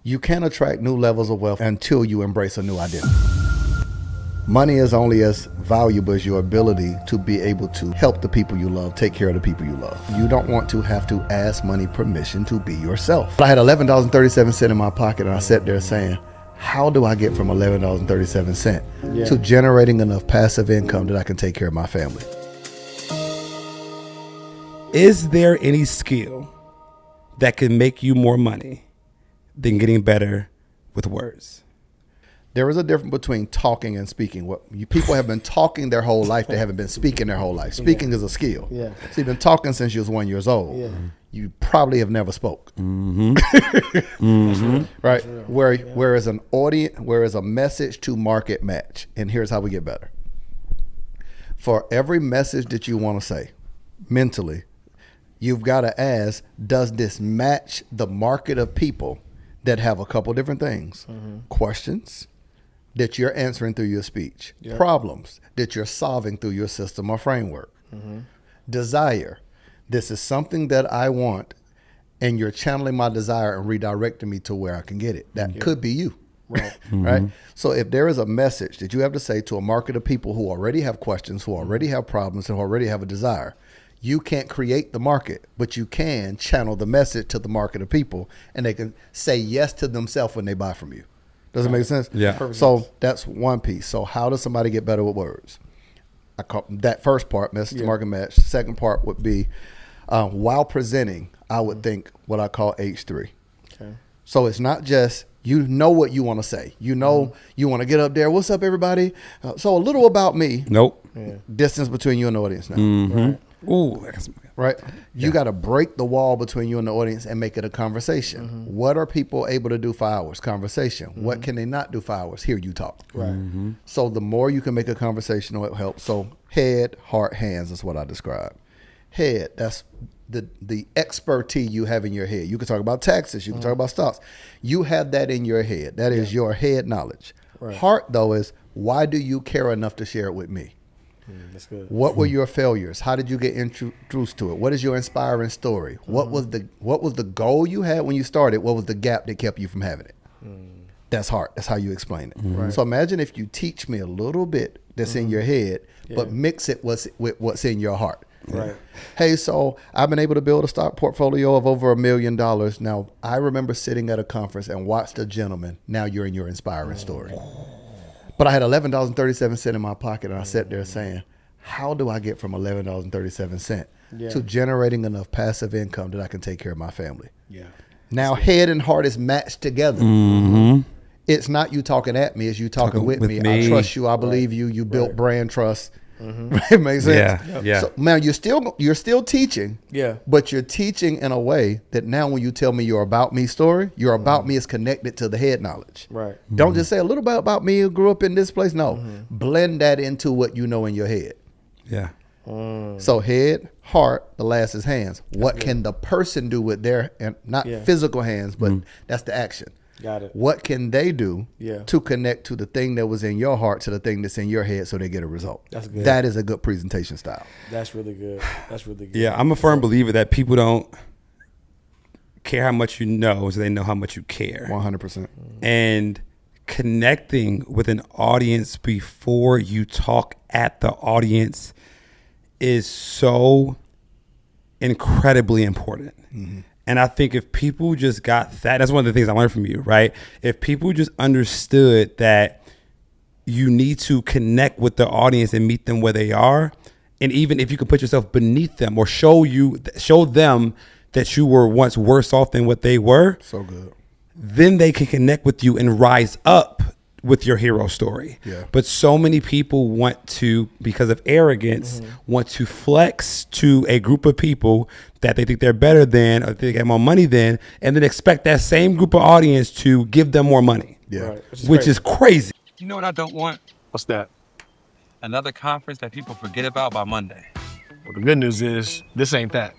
You can't attract new levels of wealth until you embrace a new identity. Money is only as valuable as your ability to be able to help the people you love, take care of the people you love. You don't want to have to ask money permission to be yourself. I had $11.37 in my pocket and I sat there saying, how do I get from $11.37 to generating enough passive income that I can take care of my family? Is there any skill that can make you more money than getting better with words? There is a difference between talking and speaking. People have been talking their whole life. They haven't been speaking their whole life. Speaking is a skill. Yeah. So you've been talking since you was 1 year old. Yeah. You probably have never spoke. Mm-hmm. Mm-hmm. Right? Whereas a message to market match. And here's how we get better. For every message that you want to say mentally, you've got to ask, does this match the market of people that have a couple different things? Questions that you're answering through your speech. Problems that you're solving through your system or framework. Desire. This is something that I want, and you're channeling my desire and redirecting me to where I can get it. That could be you. Right. Right. So if there is a message that you have to say to a market of people who already have questions, who already have problems, and who already have a desire, you can't create the market, but you can channel the message to the market of people, and they can say yes to themselves when they buy from you. Does it make sense? Yeah. Perfect. So that's one piece. So how does somebody get better with words? I call that first part, message to market match. Second part would be while presenting, I would think what I call H3. Okay. So it's not just, you know what you want to say. You know you want to get up there. What's up, everybody? So a little about me. Nope. Distance between you and the audience now. Right. Ooh, right. You got to break the wall between you and the audience and make it a conversation. What are people able to do for hours? Conversation. What can they not do for hours? Hear you talk. Right. So the more you can make a conversation, it helps. So head, heart, hands is what I describe. Head, that's the expertise you have in your head. You can talk about taxes. You can talk about stocks. You have that in your head. That is your head knowledge. Right. Heart, though, is why do you care enough to share it with me? That's good. What were your failures? How did you get introduced to it? What is your inspiring story? What was the goal you had when you started? What was the gap that kept you from having it? That's heart. That's how you explain it. Right. So imagine if you teach me a little bit that's in your head, but mix it with what's in your heart. Right. Hey, so I've been able to build a stock portfolio of over $1 million. Now, I remember sitting at a conference and watched a gentleman. Now you're in your inspiring story. But I had $11.37 in my pocket, and I sat there saying, how do I get from $11.37 to generating enough passive income that I can take care of my family? Yeah. Now head and heart is matched together. It's not you talking at me, it's you talking with me. I trust you. I believe you. You built brand trust. It makes sense. Yeah. So now you're still teaching. Yeah. But you're teaching in a way that now when you tell me your about me story, your about me is connected to the head knowledge. Right. Don't just say a little bit about me who grew up in this place. No. Blend that into what you know in your head. Yeah. So head, heart, the last is hands. What can the person do with their, and not physical hands, but that's the action. Got it. What can they do to connect to the thing that was in your heart to the thing that's in your head so they get a result? That's good. That is a good presentation style. That's really good. That's really good. Yeah, I'm a firm believer that people don't care how much you know, so they know how much you care. 100%. And connecting with an audience before you talk at the audience is so incredibly important. And I think if people just got that's one of the things I learned from you, right? If people just understood that you need to connect with the audience and meet them where they are, and even if you could put yourself beneath them or show them that you were once worse off than what they were, so good, then they can connect with you and rise up with your hero story. Yeah. But so many people want to, because of arrogance, want to flex to a group of people that they think they're better than, or they get more money than, and then expect that same group of audience to give them more money. Yeah. Right. Which is crazy. You know what I don't want? What's that? Another conference that people forget about by Monday. Well, the good news is this ain't that.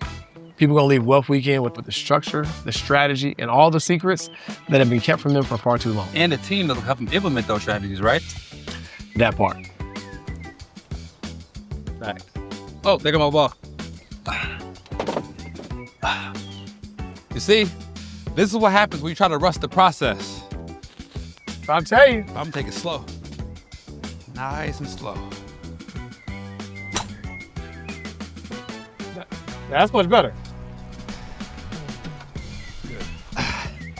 People gonna leave Wealth Weekend with the structure, the strategy, and all the secrets that have been kept from them for far too long. And a team that'll help them implement those strategies, right? That part. Thanks. Oh, there go my ball. You see, This is what happens when you try to rush the process. I'll tell you. I'm gonna take it slow. Nice and slow. That's much better.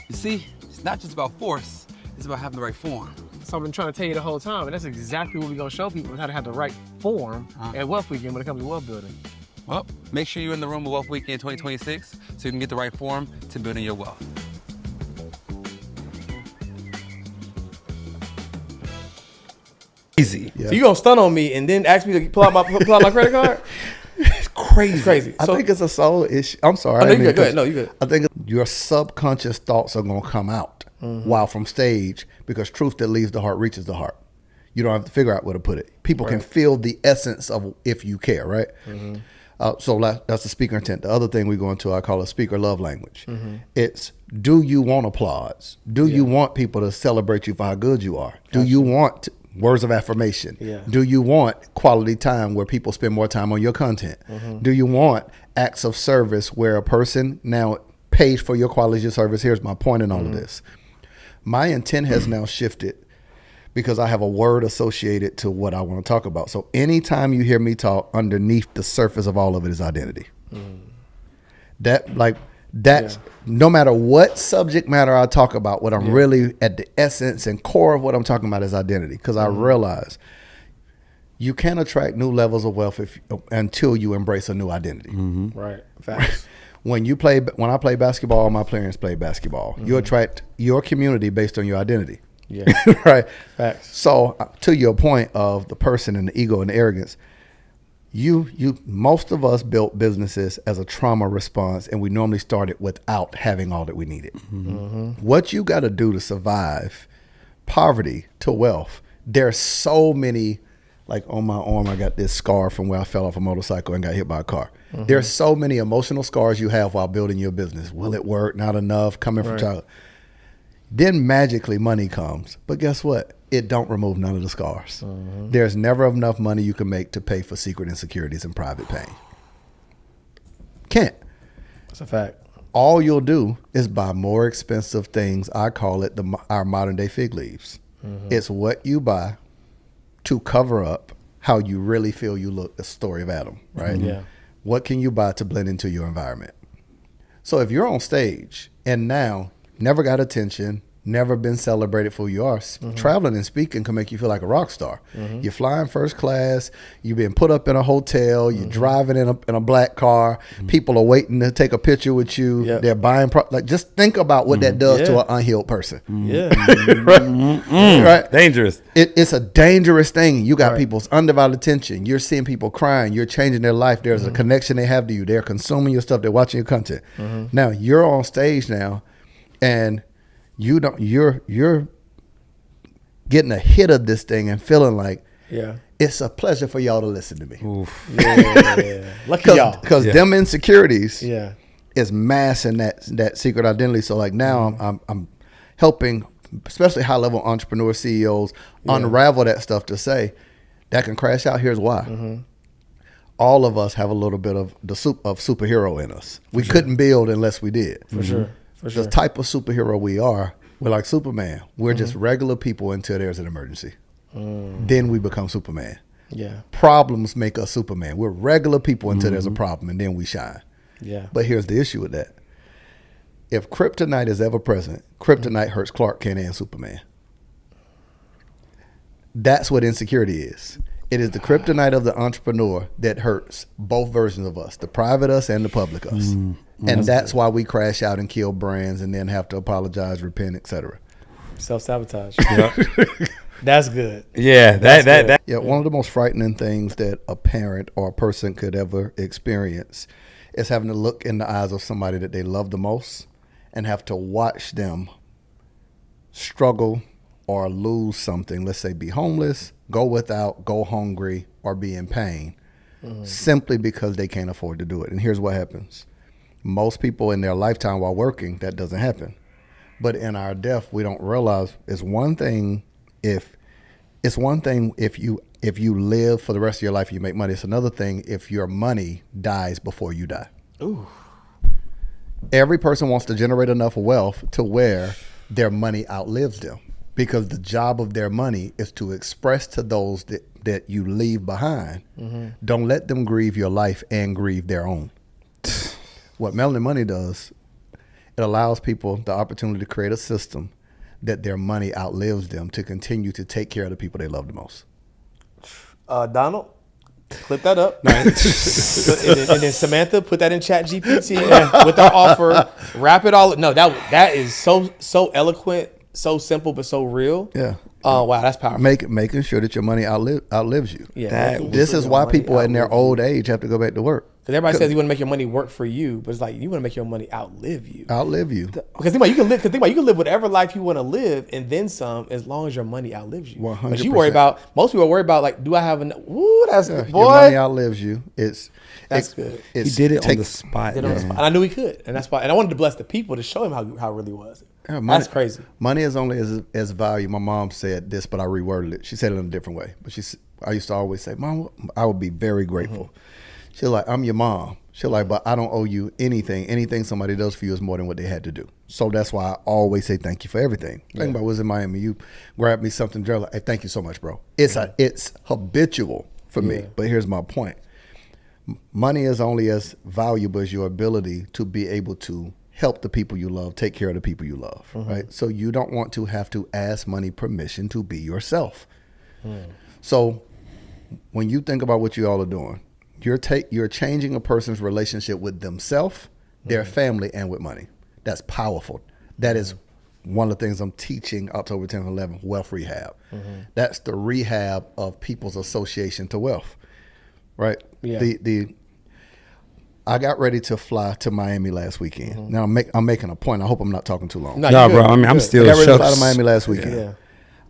You see, it's not just about force, it's about having the right form. So I've been trying to tell you the whole time, and that's exactly what we're gonna show people, is how to have the right form at Wealth Weekend when it comes to wealth building. Well, make sure you're in the room at Wealth Weekend 2026 so you can get the right form to building your wealth. Easy. So you gonna stun on me and then ask me to pull out my credit card? It's crazy. It's crazy. I think it's a soul issue. I'm sorry. Oh, no, you good. Go ahead. No, you good. I think your subconscious thoughts are going to come out while from stage, because truth that leaves the heart reaches the heart. You don't have to figure out where to put it. People can feel the essence of if you care, right? So that's the speaker intent. The other thing we go into, I call it speaker love language. It's, do you want applause? Do you want people to celebrate you for how good you are? Do you want words of affirmation? Do you want quality time where people spend more time on your content? Do you want acts of service where a person now pays for your quality of service? Here's my point in all of this. My intent has now shifted because I have a word associated to what I want to talk about. So anytime you hear me talk, underneath the surface of all of it is identity. That's no matter what subject matter I talk about, what I'm really at the essence and core of what I'm talking about is identity. Because I realize you can't attract new levels of wealth until you embrace a new identity. Right. Facts. When I play basketball, all my players play basketball. You attract your community based on your identity. Yeah. Right. Facts. So to your point of the person and the ego and the arrogance, most of us built businesses as a trauma response, and we normally started without having all that we needed. What you got to do to survive poverty to wealth, there's so many, like on my arm, I got this scar from where I fell off a motorcycle and got hit by a car. There's so many emotional scars you have while building your business. Will it work? Not enough, coming from childhood. Then magically money comes. But guess what? It don't remove none of the scars. There's never enough money you can make to pay for secret insecurities and private pain. Can't. That's a fact. All you'll do is buy more expensive things. I call it our modern day fig leaves. It's what you buy to cover up how you really feel you look, the story of Adam, right? Yeah. What can you buy to blend into your environment? So if you're on stage and now never got attention, never been celebrated for who you are, traveling and speaking can make you feel like a rock star. You're flying first class, you've been put up in a hotel, you're driving in a black car, people are waiting to take a picture with you, they're buying, just think about what that does to an unhealed person. Right? Dangerous. It's a dangerous thing. You got people's undivided attention. You're seeing people crying. You're changing their life. There's a connection they have to you. They're consuming your stuff. They're watching your content. Now you're on stage now, and you're getting a hit of this thing and feeling like it's a pleasure for y'all to listen to me. Lucky y'all. Because them insecurities is massing that secret identity. So like now I'm helping, especially high level entrepreneur CEOs, unravel that stuff to say that can crash out. Here's why. All of us have a little bit of superhero in us. We couldn't build unless we did. For sure. The type of superhero we're like Superman. We're just regular people until there's an emergency. Then we become Superman. Problems make us Superman. We're regular people until there's a problem, and then we shine. But here's the issue with that. If kryptonite is ever present, kryptonite hurts Clark Kent and Superman. That's what insecurity is. It is the kryptonite of the entrepreneur that hurts both versions of us, the private us and the public us. And that's why we crash out and kill brands and then have to apologize, repent, etc. Self-sabotage. That's good. Yeah, that. Yeah, one of the most frightening things that a parent or a person could ever experience is having to look in the eyes of somebody that they love the most and have to watch them struggle or lose something. Let's say be homeless, go without, go hungry, or be in pain, simply because they can't afford to do it. And here's what happens. Most people in their lifetime while working, that doesn't happen. But in our death, we don't realize it's one thing if you live for the rest of your life and you make money. It's another thing if your money dies before you die. Ooh. Every person wants to generate enough wealth to where their money outlives them, because the job of their money is to express to those that you leave behind. Don't let them grieve your life and grieve their own. What Melanin Money does, it allows people the opportunity to create a system that their money outlives them to continue to take care of the people they love the most. Donald, clip that up. and then Samantha, put that in Chat GPT with our offer. Wrap it all. No, that is so eloquent, so simple, but so real. Yeah. Oh, wow, that's powerful. Making sure that your money outlives you. Yeah. This is why people in their old age have to go back to work. Because everybody says you want to make your money work for you, but it's like you want to make your money outlive you. Because think about you can live whatever life you want to live and then some, as long as your money outlives you. 100%. But you worry about, most people worry about like, do I have enough? Ooh, that's good, boy. Your money outlives you. That's good. He did it on the spot. And I knew he could, and that's why. And I wanted to bless the people to show him how it really was. Yeah, that's crazy. Money is only as value. My mom said this, but I reworded it. She said it in a different way. But I used to always say, Mom, I would be very grateful. She's like, I'm your mom. She's like, but I don't owe you anything. Anything somebody does for you is more than what they had to do. So that's why I always say thank you for everything. Think about was in Miami. You grabbed me something, like, hey, thank you so much, bro. It's habitual for me. But here's my point. Money is only as valuable as your ability to be able to help the people you love, take care of the people you love, right? So you don't want to have to ask money permission to be yourself. So when you think about what you all are doing, you're changing a person's relationship with themselves, their family, and with money. That's powerful. That is one of the things I'm teaching October 10th and 11th, wealth rehab. That's the rehab of people's association to wealth, right? Yeah. I got ready to fly to Miami last weekend. Now I'm making a point. I hope I'm not talking too long. No, bro. I mean, I'm still. I got ready to fly to Miami last weekend. Yeah.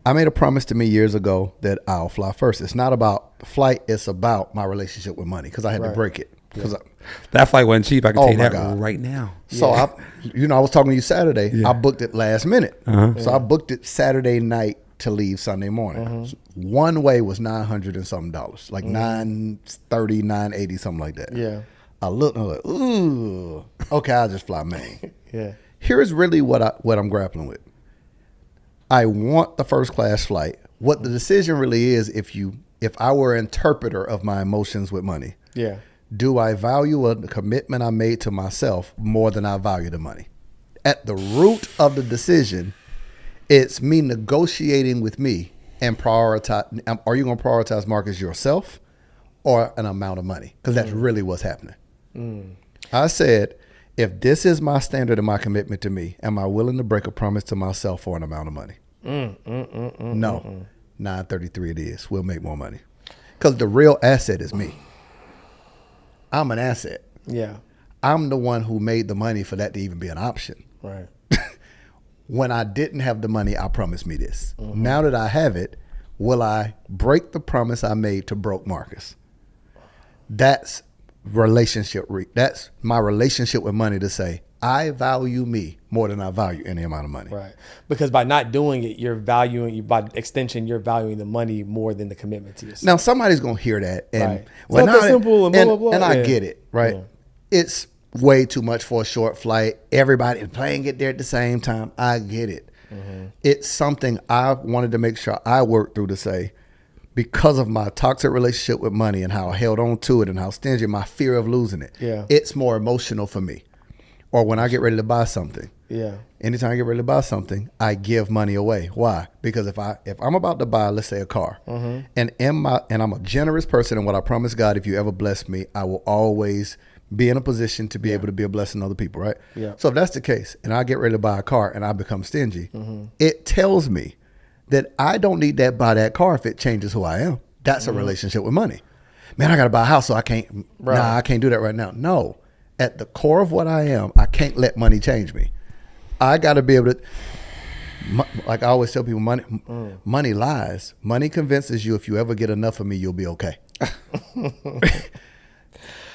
I made a promise to me years ago that I'll fly first. It's not about the flight. It's about my relationship with money, because I had to break it. Because that flight wasn't cheap. I can tell you that right now. So I was talking to you Saturday. Yeah. I booked it last minute. So I booked it Saturday night to leave Sunday morning. One way was $900 and something, like $930, $980, something like that. Yeah. I looked and I was like, ooh, okay, I'll just fly Maine. Yeah. Here's really what I'm grappling with. I want the first class flight. What the decision really is, if I were an interpreter of my emotions with money, do I value the commitment I made to myself more than I value the money? At the root of the decision, it's me negotiating with me and prioritize. Are you going to prioritize, Marcus, yourself or an amount of money? Because that's really what's happening. I said, if this is my standard and my commitment to me, am I willing to break a promise to myself for an amount of money? No. 933 it is. We'll make more money. Because the real asset is me. I'm an asset. Yeah. I'm the one who made the money for that to even be an option. Right. When I didn't have the money, I promised me this. Now that I have it, will I break the promise I made to broke Marcus? That's that's my relationship with money, to say I value me more than I value any amount of money. Right. Because by not doing it, by extension, you're valuing the money more than the commitment to yourself. Now somebody's gonna hear that, and it's not that simple and blah blah blah. And I get it, right? Yeah. It's way too much for a short flight. Everybody playing get there at the same time. I get it. It's something I wanted to make sure I worked through, to say, because of my toxic relationship with money and how I held on to it and how stingy, my fear of losing it, it's more emotional for me. Or when I get ready to buy something, anytime I get ready to buy something, I give money away. Why? Because if I'm about to buy, let's say, a car, and I'm a generous person, and what I promise God, if you ever bless me, I will always be in a position to be able to be a blessing to other people, right? Yeah. So if that's the case, and I get ready to buy a car and I become stingy, it tells me that I don't need to buy that car if it changes who I am. That's a relationship with money. Man, I got to buy a house, so I can't. Nah, I can't do that right now. No, at the core of what I am, I can't let money change me. I got to be able to. Like I always tell people, money lies. Money convinces you if you ever get enough of me, you'll be okay.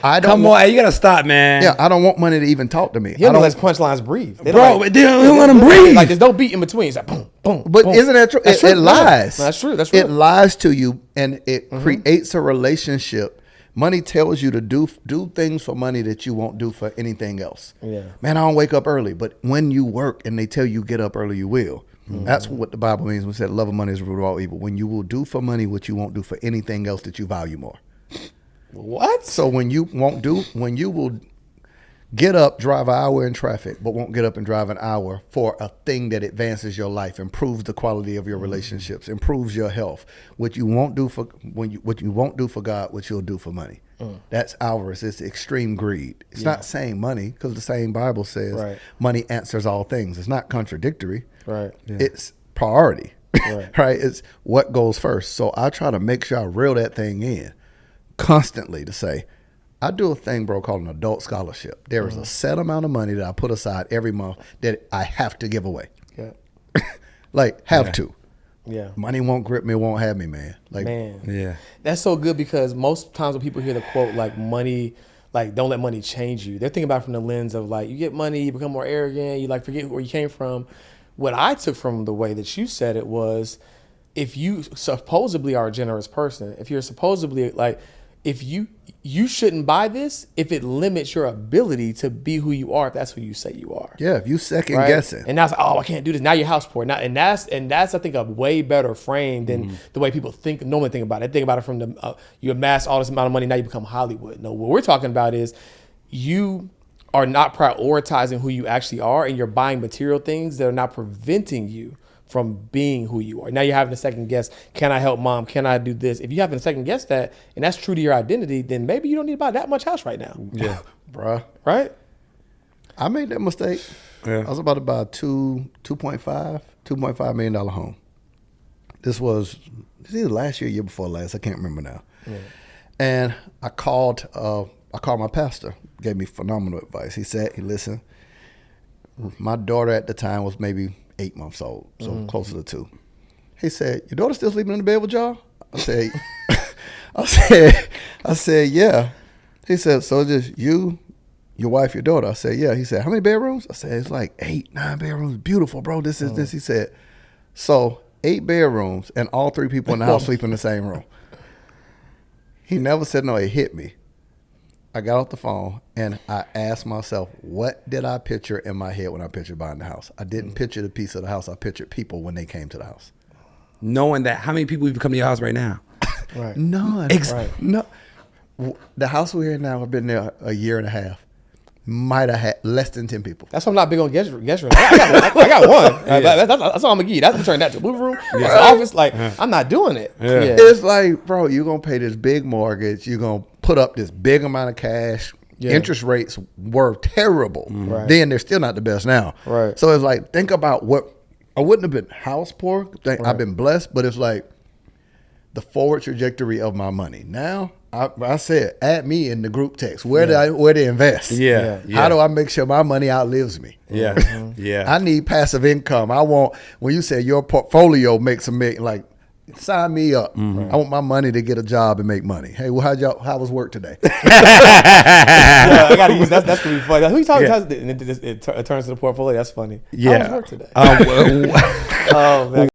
Come on, you gotta stop, man. Yeah, I don't want money to even talk to me. You don't let punchlines breathe, they don't let them breathe. Like there's no beat in between. It's like boom, boom. But boom. Isn't that true? It lies. That's true. That's true. It lies to you, and it creates a relationship. Money tells you to do things for money that you won't do for anything else. Yeah. Man, I don't wake up early, but when you work and they tell you get up early, you will. That's what the Bible means when it said love of money is the root of all evil. When you will do for money what you won't do for anything else that you value more. What? So when you will get up, drive an hour in traffic, but won't get up and drive an hour for a thing that advances your life, improves the quality of your relationships, improves your health. What you won't do for what you won't do for God, what you'll do for money. That's avarice. It's extreme greed. It's not saying money, because the same Bible says money answers all things. It's not contradictory. Right. Yeah. It's priority. Right. Right. It's what goes first. So I try to make sure I reel that thing in constantly to say, I do a thing, bro, called an adult scholarship. There is a set amount of money that I put aside every month that I have to give away. Yeah. Like, have to. Yeah. Money won't grip me, won't have me, man. Like, Man. Yeah. That's so good, because most times when people hear the quote, like, money, like, don't let money change you, they're thinking about it from the lens of, like, you get money, you become more arrogant, you, like, forget where you came from. What I took from the way that you said it was, if you supposedly are a generous person, if you're supposedly, like, if you shouldn't buy this if it limits your ability to be who you are, if that's who you say you are. yeah, if you second guessing. And that's, oh, I can't do this. Now you're house poor. Now, and that's I think a way better frame than the way people normally think about it. They think about it from the you amass all this amount of money, now you become Hollywood. No, what we're talking about is you are not prioritizing who you actually are, and you're buying material things that are not preventing you from being who you are. Now you're having a second guess. Can I help mom? Can I do this? If you having a second guess that, and that's true to your identity, then maybe you don't need to buy that much house right now. Yeah. Bruh. Right? I made that mistake. Yeah. I was about to buy a $2.5 million home. This was either last year, year before last. I can't remember now. Yeah. And I called my pastor, gave me phenomenal advice. He said, listen, my daughter at the time was maybe 8 months old, so closer to 2. He said, your daughter still sleeping in the bed with y'all? I said, I said, yeah. He said, so just you, your wife, your daughter? I said, yeah. He said, how many bedrooms? I said, it's like 8, 9 bedrooms. Beautiful, bro. This is this. He said, so 8 bedrooms and all 3 people in the house sleep in the same room. He never said no. It hit me. I got off the phone and I asked myself, what did I picture in my head when I pictured buying the house? I didn't picture the piece of the house. I pictured people when they came to the house. Knowing that, how many people even come to your house right now? Right. None. Right. No. The house we're in now, I've been there a year and a half. Might have had less than 10 people. That's why I'm not big on guest room. I got one. That's all I'm gonna give you. That's turn that to a movie room. That's the office. Like, I'm not doing it. Yeah. Yeah. It's like, bro, you're going to pay this big mortgage. You're going to put up this big amount of cash. Yeah. Interest rates were terrible. Right. Then they're still not the best now. Right. So it's like, think about what, I wouldn't have been house poor. I've been blessed, but it's like the forward trajectory of my money. Now, I said, add me in the group text. Where to invest? Yeah. How do I make sure my money outlives me? Yeah. Yeah. I need passive income. I want, when you say your portfolio makes a million, like, sign me up. I want my money to get a job and make money. Hey, well, how was work today? I gotta use that's gonna be funny. Who you talking to? It turns to the portfolio. That's funny. Yeah. How was work today? Oh man.